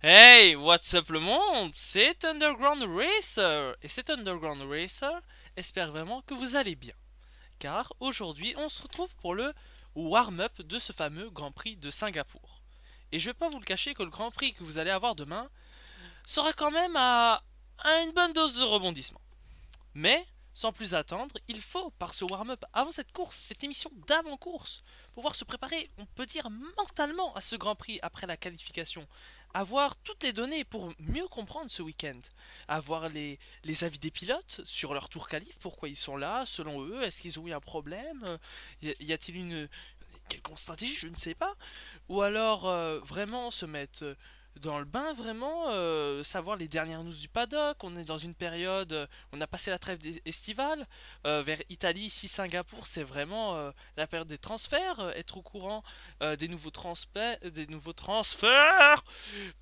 Hey, what's up le monde? C'est Underground Racer! Et cet Underground Racer espère vraiment que vous allez bien. Car aujourd'hui, on se retrouve pour le warm-up de ce fameux Grand Prix de Singapour. Et je vais pas vous le cacher que le Grand Prix que vous allez avoir demain sera quand même à une bonne dose de rebondissement. Mais, sans plus attendre, il faut, par ce warm-up, avant cette course, cette émission d'avant-course, pouvoir se préparer, on peut dire, mentalement à ce Grand Prix après la qualification. Avoir toutes les données pour mieux comprendre ce week-end. Avoir les avis des pilotes sur leur tour qualif, pourquoi ils sont là, selon eux, est-ce qu'ils ont eu un problème, y a-t-il une quelconque stratégie, je ne sais pas. Ou alors vraiment se mettre dans le bain, vraiment savoir les dernières news du paddock. On est dans une période, on a passé la trêve estivale, vers Italie, ici Singapour, c'est vraiment la période des transferts, être au courant des nouveaux transferts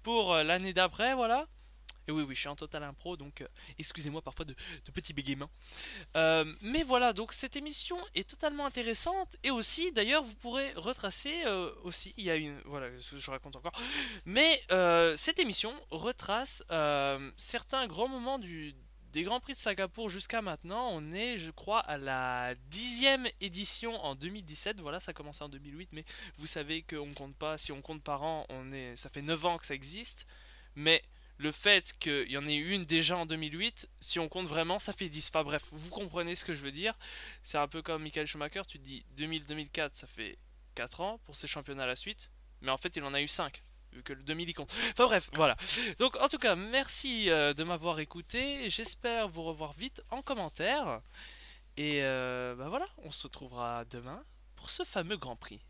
pour l'année d'après, voilà. Et oui, oui, je suis en total impro, donc excusez-moi parfois de petits bégaiements. Mais voilà, donc cette émission est totalement intéressante et aussi, d'ailleurs, vous pourrez retracer aussi, il y a une, voilà, ce que je raconte encore, mais cette émission retrace certains grands moments des Grands Prix de Singapour jusqu'à maintenant. On est, je crois, à la 10e édition en 2017. Voilà, ça a commencé en 2008, mais vous savez qu'on compte pas, si on compte par an, ça fait 9 ans que ça existe. Mais le fait qu'il y en ait une déjà en 2008, si on compte vraiment, ça fait 10. Enfin bref, vous comprenez ce que je veux dire. C'est un peu comme Michael Schumacher, tu te dis 2000-2004, ça fait 4 ans pour ses championnats à la suite. Mais en fait, il en a eu 5 vu que le 2000 il compte. Enfin bref, voilà. Donc en tout cas, merci de m'avoir écouté. J'espère vous revoir vite en commentaire. Et bah voilà, on se retrouvera demain pour ce fameux Grand Prix.